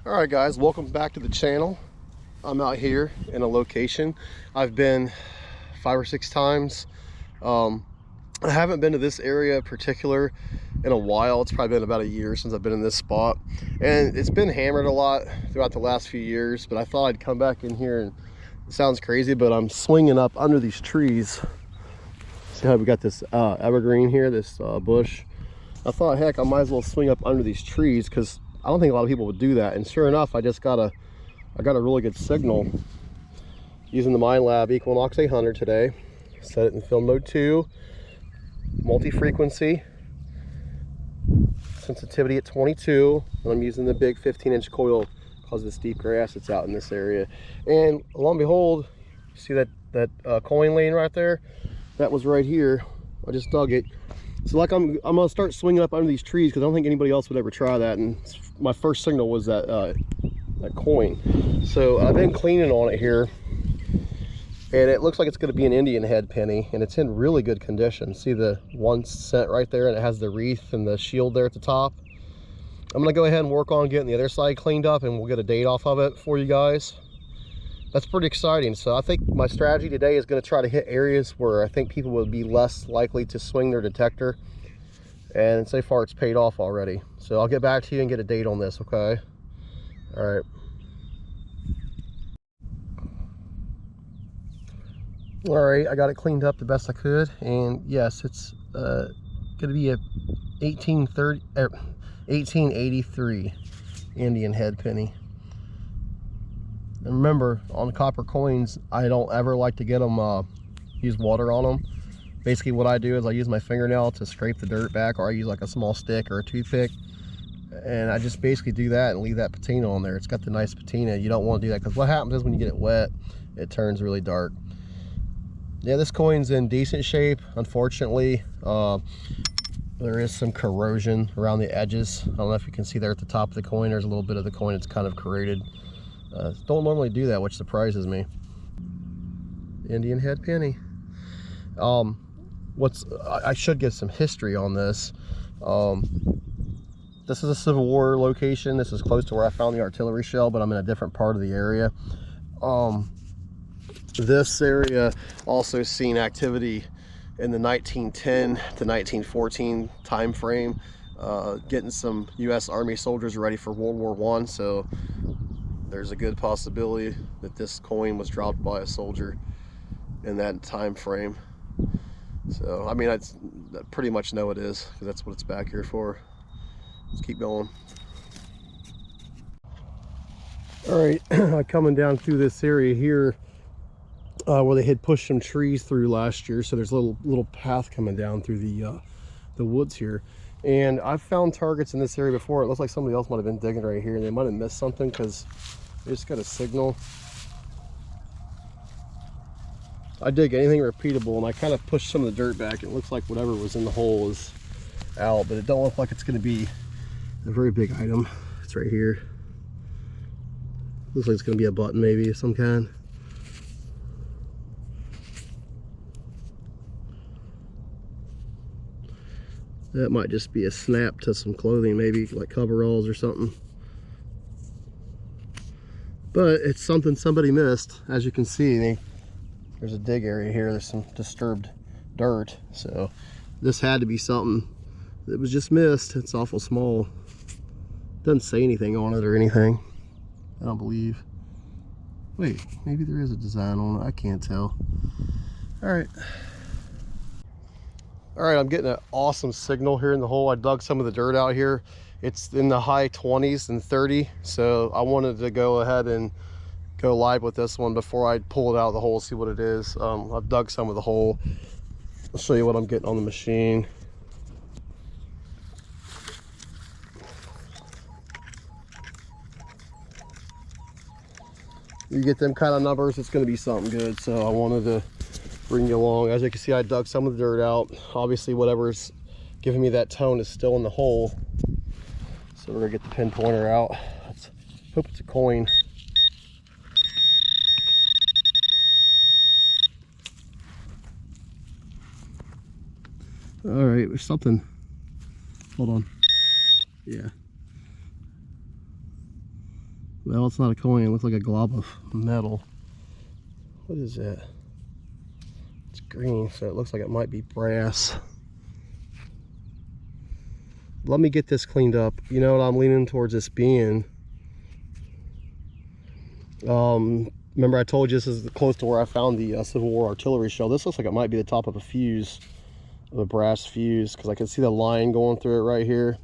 All right guys, welcome back to the channel. I'm out here in a location. I've been 5 or 6 times. I haven't been to this area in particular in a while. It's probably been about a year since I've been in this spot, and it's been hammered a lot throughout the last few years, but I thought I'd come back in here. And it sounds crazy, but I'm swinging up under these trees. See how we got this evergreen here, this bush. I thought, heck, I might as well swing up under these trees because I don't think a lot of people would do that. And sure enough, I got a really good signal using the MindLab Equinox 800 today. Set it in film mode 2, multi-frequency, sensitivity at 22, and I'm using the big 15-inch coil because of the steep grass that's out in this area. And lo and behold, you see that coin lane right there? That was right here. I just dug it. So like I'm gonna start swinging up under these trees because I don't think anybody else would ever try that. And my first signal was that coin. So I've been cleaning on it here, and it looks like it's going to be an Indian head penny, and it's in really good condition. See the 1 cent right there, and it has the wreath and the shield there at the top. I'm going to go ahead and work on getting the other side cleaned up, and we'll get a date off of it for you guys. That's pretty exciting. So I think my strategy today is going to try to hit areas where I think people would be less likely to swing their detector, and so far it's paid off already. So I'll get back to you and get a date on this, okay? All right. All right, I got it cleaned up the best I could, and yes, it's going to be a 1883 Indian head penny. And remember, on copper coins, I don't ever like to get them use water on them. Basically what I do is I use my fingernail to scrape the dirt back, or I use like a small stick or a toothpick, and I just basically do that and leave that patina on there. It's got the nice patina. You don't want to do that because what happens is when you get it wet, it turns really dark. Yeah, this coin's in decent shape. Unfortunately, there is some corrosion around the edges. I don't know if you can see there at the top of the coin, there's a little bit of the coin that's kind of corroded. Don't normally do that, which surprises me. Indian head penny. I should give some history on this. This is a Civil War location. This is close to where I found the artillery shell, but I'm in a different part of the area. This area also seen activity in the 1910 to 1914 time frame, getting some U.S. Army soldiers ready for World War I. So there's a good possibility that this coin was dropped by a soldier in that time frame. So I mean, I pretty much know it is because that's what it's back here for. Let's keep going. All right, coming down through this area here where they had pushed some trees through last year, so there's a little path coming down through the woods here, and I've found targets in this area before. It looks like somebody else might have been digging right here, and they might have missed something because they just got a signal. I dig anything repeatable, and I kind of pushed some of the dirt back. It looks like whatever was in the hole is out, but it don't look like it's going to be a very big item. It's right here. Looks like it's going to be a button maybe of some kind. That might just be a snap to some clothing, maybe like coveralls or something. But it's something somebody missed. As you can see, there's a dig area here. There's some disturbed dirt. So this had to be something that was just missed. It's awful small. Doesn't say anything on it or anything, I don't believe. Wait, maybe there is a design on it. I can't tell. All right. All right, I'm getting an awesome signal here in the hole. I dug some of the dirt out here. It's in the high 20s and 30. So I wanted to go ahead and go live with this one before I pull it out of the hole, see what it is. I've dug some of the hole. I'll show you what I'm getting on the machine. You get them kind of numbers, it's going to be something good. So I wanted to bring you along. As you can see, I dug some of the dirt out. Obviously whatever's giving me that tone is still in the hole. So we're gonna get the pin pointer out. Let's hope it's a coin. All right, there's something. Hold on. Yeah. Well, it's not a coin. It looks like a glob of metal. What is that? It's green, so it looks like it might be brass. Let me get this cleaned up. You know what I'm leaning towards this being? Remember I told you this is close to where I found the Civil War artillery shell. This looks like it might be the top of a fuse, of a brass fuse, because I can see the line going through it right here.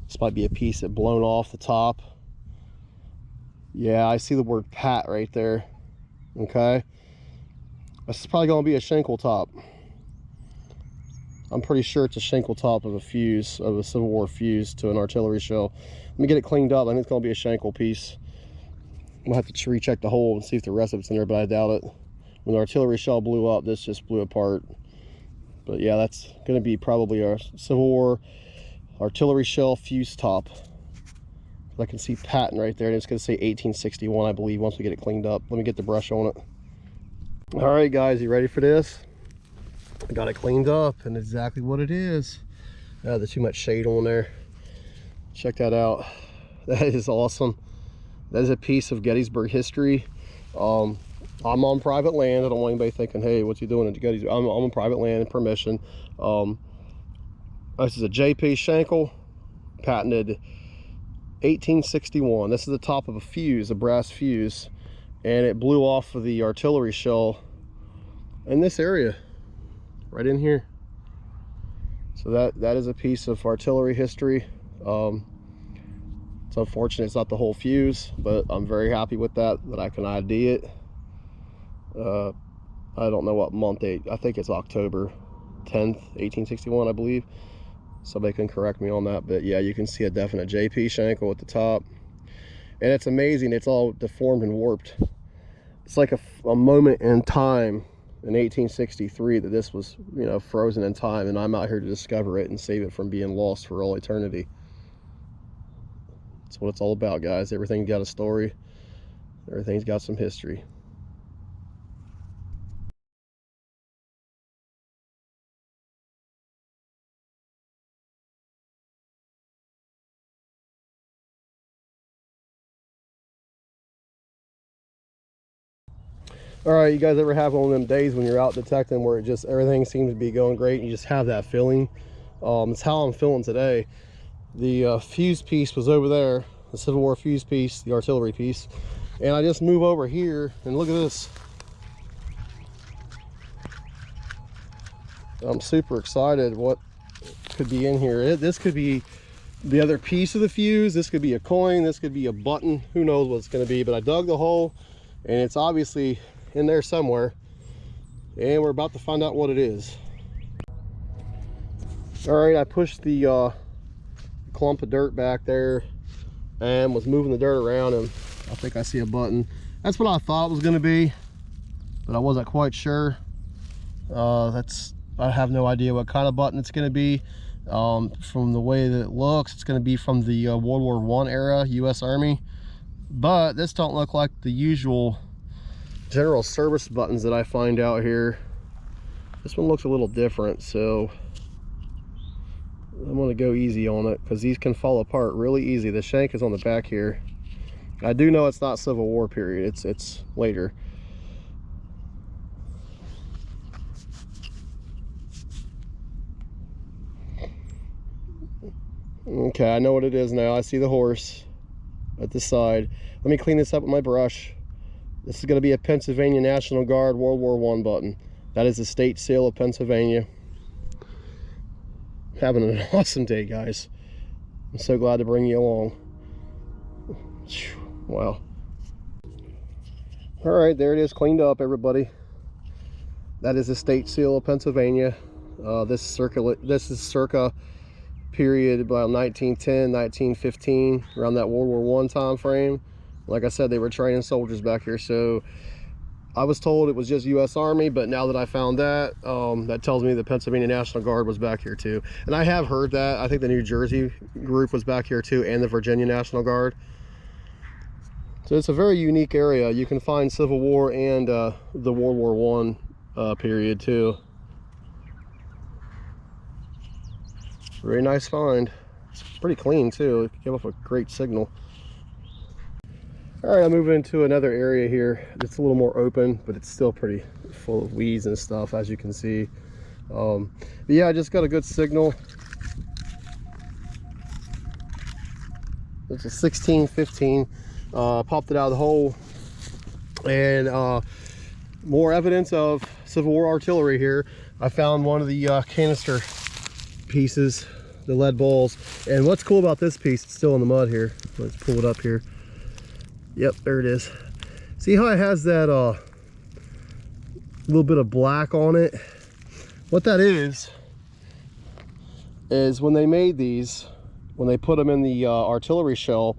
This might be a piece that blown off the top. Yeah, I see the word Pat right there. Okay. This is probably going to be a Schenkl top. I'm pretty sure it's a Schenkl top of a fuse, of a Civil War fuse to an artillery shell. Let me get it cleaned up. I think it's going to be a Schenkl piece. We'll have to recheck the hole and see if the rest of it's in there, but I doubt it. When the artillery shell blew up, this just blew apart. But yeah, that's going to be probably a Civil War artillery shell fuse top. I can see patent right there, and it's going to say 1861, I believe, once we get it cleaned up. Let me get the brush on it. All right, guys, you ready for this? I got it cleaned up, and exactly what it is. There's too much shade on there. Check that out. That is awesome. That is a piece of Gettysburg history. I'm on private land. I don't want anybody thinking, hey, what's he doing in Gettysburg? I'm on private land and permission. This is a J.P. Schenkl, patented 1861. This is the top of a fuse, a brass fuse, and it blew off of the artillery shell in this area, right in here. So that is a piece of artillery history. It's unfortunate it's not the whole fuse, but I'm very happy with that I can ID it. I don't know what month date. I think it's October 10th, 1861, I believe. Somebody can correct me on that, but yeah, you can see a definite J.P. Schenkl at the top. And it's amazing, it's all deformed and warped. It's like a moment in time in 1863 that this was, you know, frozen in time, and I'm out here to discover it and save it from being lost for all eternity. That's what it's all about, guys. Everything's got a story. Everything's got some history. All right, you guys ever have one of them days when you're out detecting where it just everything seems to be going great and you just have that feeling? It's how I'm feeling today. The fuse piece was over there, the Civil War fuse piece, the artillery piece, and I just move over here and look at this. I'm super excited what could be in here. This could be the other piece of the fuse. This could be a coin. This could be a button. Who knows what it's going to be, but I dug the hole and it's obviously in there somewhere, and we're about to find out what it is. All right, I pushed the clump of dirt back there and was moving the dirt around, and I think I see a button. That's what I thought it was going to be, but I wasn't quite sure. I have no idea what kind of button it's going to be. From the way that it looks, it's going to be from the World War I era U.S. Army, but this don't look like the usual general service buttons that I find out here. This one looks a little different, so I'm going to go easy on it because these can fall apart really easy. The shank is on the back here. I do know it's not Civil War period, it's later. Okay, I know what it is now. I see the horse at the side. Let me clean this up with my brush. This is going to be a Pennsylvania National Guard World War I button. That is the state seal of Pennsylvania. Having an awesome day, guys. I'm so glad to bring you along. Wow. All right, there it is, cleaned up, everybody. That is the state seal of Pennsylvania. This is circa period about 1910, 1915, around that World War I time frame. Like I said, they were training soldiers back here, so I was told it was just U.S. Army, but now that I found that, that tells me the Pennsylvania National Guard was back here too. And I have heard that. I think the New Jersey group was back here too, and the Virginia National Guard. So it's a very unique area. You can find Civil War and the World War I period too. Very nice find. It's pretty clean too. It gave off a great signal. All right, I'm moving into another area here. It's a little more open, but it's still pretty full of weeds and stuff, as you can see. But yeah, I just got a good signal. It's a 16-15. Popped it out of the hole. And more evidence of Civil War artillery here. I found one of the canister pieces, the lead balls. And what's cool about this piece, it's still in the mud here. Let's pull it up here. Yep, there it is. See how it has that little bit of black on it? What that is when they made these, when they put them in the artillery shell,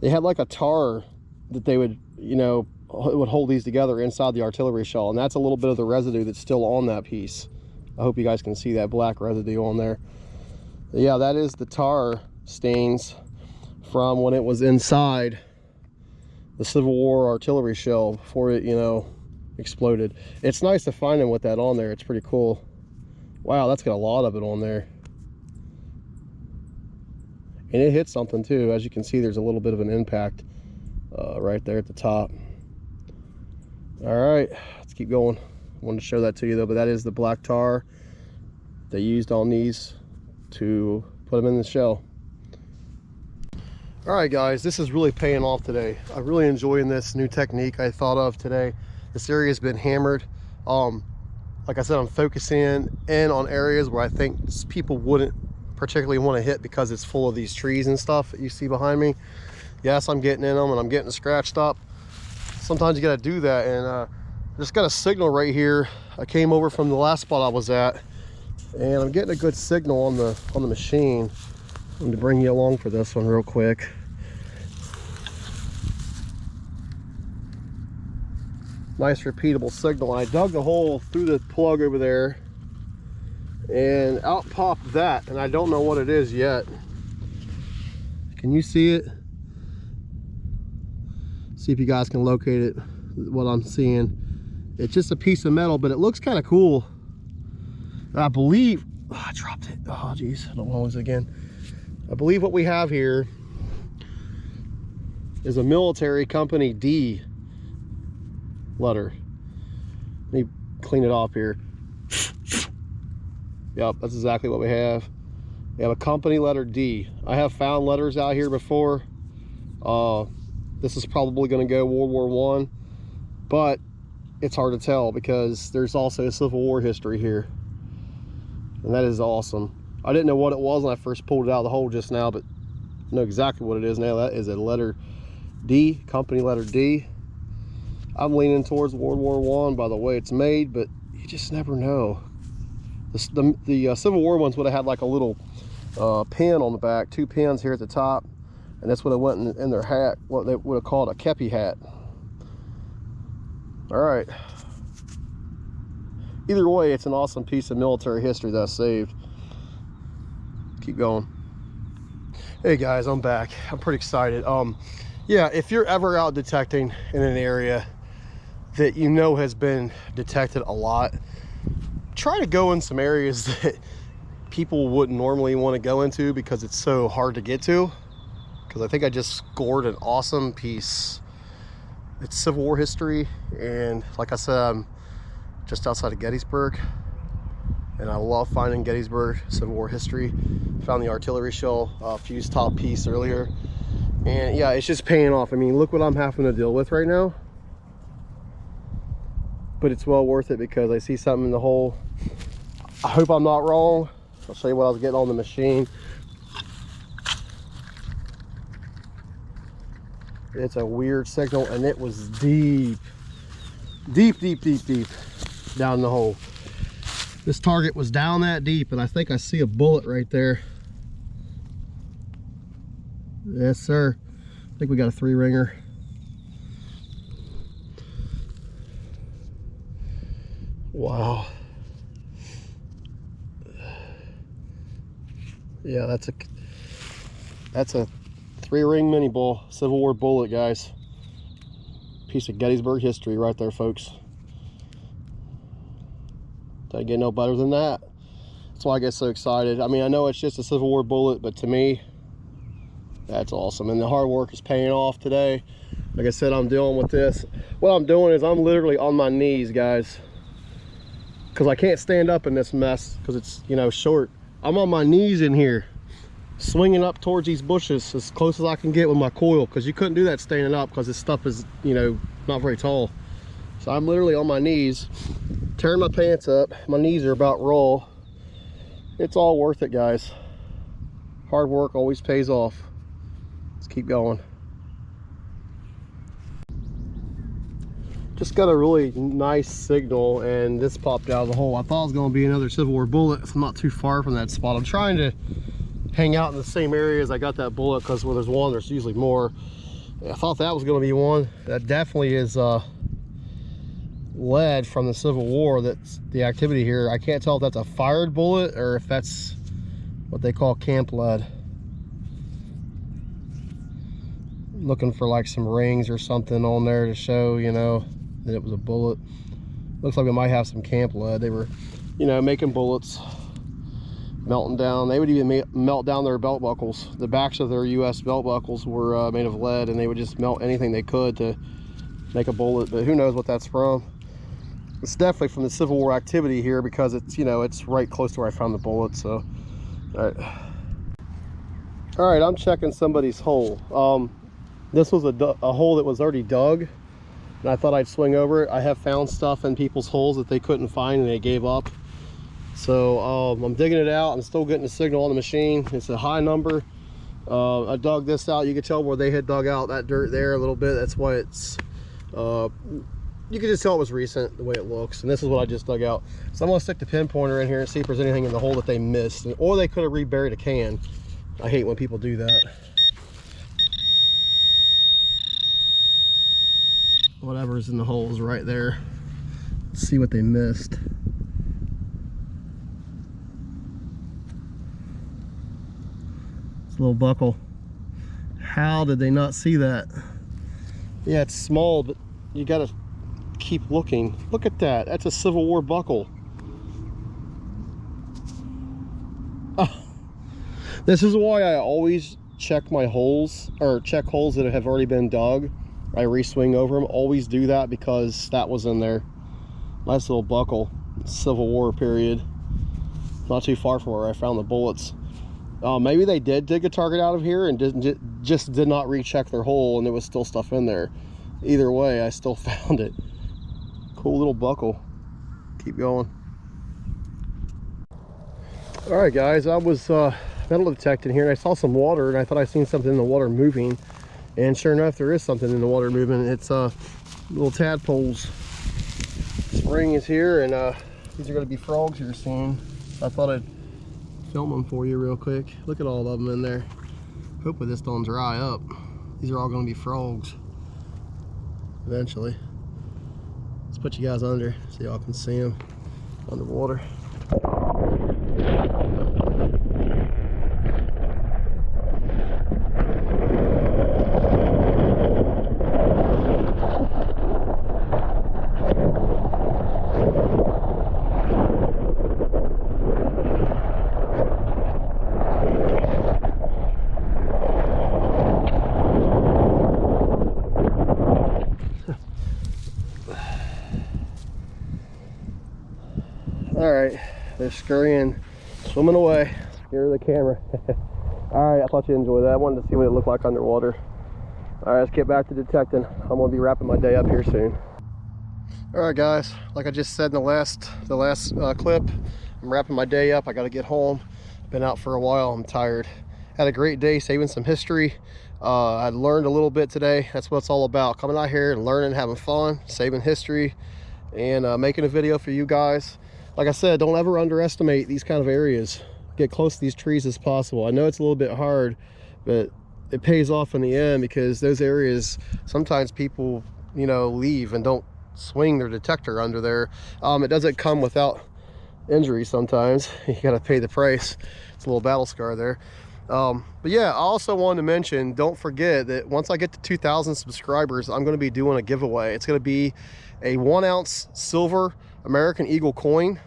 they had like a tar that they would, you know, would hold these together inside the artillery shell, and that's a little bit of the residue that's still on that piece. I hope you guys can see that black residue on there. But yeah, that is the tar stains from when it was inside the Civil War artillery shell before it, you know, exploded. It's nice to find them with that on there. It's pretty cool. Wow, that's got a lot of it on there. And it hit something too. As you can see, there's a little bit of an impact right there at the top. All right, let's keep going. I wanted to show that to you though, but that is the black tar they used on these to put them in the shell. All right guys, this is really paying off today. I'm really enjoying this new technique I thought of today. This area has been hammered. Like I said, I'm focusing in on areas where I think people wouldn't particularly want to hit because it's full of these trees and stuff that you see behind me. Yes, I'm getting in them and I'm getting scratched up. Sometimes you got to do that, and just got a signal right here. I came over from the last spot I was at, and I'm getting a good signal on the machine. I'm going to bring you along for this one real quick. Nice repeatable signal. I dug the hole through the plug over there, and out popped that, and I don't know what it is yet. Can you see it? See if you guys can locate it, what I'm seeing. It's just a piece of metal, but it looks kind of cool. I believe, oh, I dropped it. Oh geez, I don't want to lose it again. I believe what we have here is a military company D letter. Let me clean it off here. Yep, that's exactly what we have. We have a company letter D. I have found letters out here before. This is probably going to go World War I, but it's hard to tell because there's also a Civil War history here, and that is awesome. I didn't know what it was when I first pulled it out of the hole just now, but I know exactly what it is now. That is a letter D, company letter D. I'm leaning towards World War I by the way it's made, but you just never know. The Civil War ones would have had like a little pin on the back, 2 pins here at the top, and that's what it went in their hat, what they would have called a kepi hat. All right. Either way, it's an awesome piece of military history that I saved. Keep going. Hey guys, I'm back. I'm pretty excited. Yeah, if you're ever out detecting in an area that you know has been detected a lot, try to go in some areas that people wouldn't normally want to go into because it's so hard to get to. Because I think I just scored an awesome piece. It's Civil War history, and like I said, I'm just outside of Gettysburg, and I love finding Gettysburg Civil War history. Found the artillery shell fuse top piece earlier, and yeah, it's just paying off. I mean, look what I'm having to deal with right now, but it's well worth it because I see something in the hole. I hope I'm not wrong. I'll show you what I was getting on the machine. It's a weird signal, and it was deep down the hole. This target was down that deep, and I think I see a bullet right there. Yes, sir. I think we got a 3-ringer. Wow. Yeah, that's a 3-ring mini bull, Civil War bullet, guys. Piece of Gettysburg history right there, folks. Doesn't get no better than that. That's why I get so excited. I mean, I know it's just a Civil War bullet, but to me, that's awesome. And the hard work is paying off today. Like I said, I'm dealing with this. What I'm doing is I'm literally on my knees, guys, because I can't stand up in this mess because it's, you know, short. I'm on my knees in here, swinging up towards these bushes as close as I can get with my coil, because you couldn't do that standing up because this stuff is, you know, not very tall. So I'm literally on my knees, tearing my pants up. My knees are about raw. It's all worth it, guys. Hard work always pays off. Let's keep going. Just got a really nice signal, and this popped out of the hole. I thought it was going to be another Civil War bullet. I'm not too far from that spot. I'm trying to hang out in the same area as I got that bullet, because where there's one, there's usually more. I thought that was going to be one. That definitely is lead from the Civil War. That's the activity here. I can't tell if that's a fired bullet or if that's what they call camp lead. Looking for like some rings or something on there to show, you know, that it was a bullet. Looks like we might have some camp lead. They were, you know, making bullets, melting down. They would even melt down their belt buckles. The backs of their US belt buckles were made of lead, and they would just melt anything they could to make a bullet. But who knows what that's from. It's definitely from the Civil War activity here, because it's, you know, it's right close to where I found the bullet. So all right, I'm checking somebody's hole. This was a hole that was already dug, and I thought I'd swing over it. I have found stuff in people's holes that they couldn't find and they gave up. So I'm digging it out. I'm still getting a signal on the machine. It's a high number. I dug this out. You could tell where they had dug out that dirt there a little bit. That's why it's, you can just tell it was recent, the way it looks. And this is what I just dug out. So I'm gonna stick the pinpointer in here and see if there's anything in the hole that they missed. Or they could have reburied a can. I hate when people do that. Whatever's in the hole is right there. Let's see what they missed. It's a little buckle. How did they not see that? Yeah, it's small, but you gotta keep looking. Look at that. That's a Civil War buckle. Oh. This is why I always check my holes, or check holes that have already been dug. I re-swing over them. Always do that, because that was in there. Nice little buckle. Civil War period. Not too far from where I found the bullets. Maybe they did dig a target out of here and just did not recheck their hole, and there was still stuff in there. Either way, I still found it. Cool little buckle. Keep going. All right, guys, I was metal detecting here, and I saw some water, and I thought I seen something in the water moving. And sure enough, there is something in the water moving. It's little tadpoles. Spring is here, and these are going to be frogs here soon. I thought I'd film them for you real quick. Look at all of them in there. Hopefully this don't dry up. These are all going to be frogs eventually. Let's put you guys under so y'all can see them underwater. All right, they're scurrying, swimming away. Scare the camera. All right, I thought you'd enjoy that. I wanted to see what it looked like underwater. All right, let's get back to detecting. I'm gonna be wrapping my day up here soon. All right, guys, like I just said in the last clip, I'm wrapping my day up. I gotta get home. Been out for a while, I'm tired. Had a great day saving some history. I learned a little bit today. That's what it's all about. Coming out here and learning, having fun, saving history, and making a video for you guys. Like I said, don't ever underestimate these kind of areas. Get close to these trees as possible. I know it's a little bit hard, but it pays off in the end, because those areas, sometimes people, you know, leave and don't swing their detector under there. It doesn't come without injury sometimes. You gotta pay the price. It's a little battle scar there. But yeah, I also wanted to mention, don't forget that once I get to 2,000 subscribers, I'm going to be doing a giveaway. It's going to be a 1-ounce silver American Eagle coin.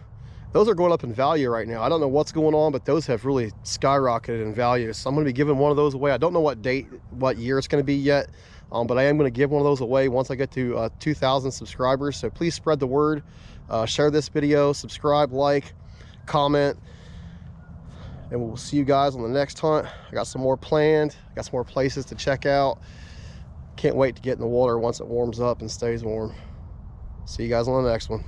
Those are going up in value right now. I don't know what's going on, but those have really skyrocketed in value. So I'm going to be giving one of those away. I don't know what date, what year it's going to be yet. But I am going to give one of those away once I get to 2,000 subscribers. So please spread the word, share this video, subscribe, like, comment, and we'll see you guys on the next hunt. I got some more planned. I got some more places to check out. Can't wait to get in the water once it warms up and stays warm. See you guys on the next one.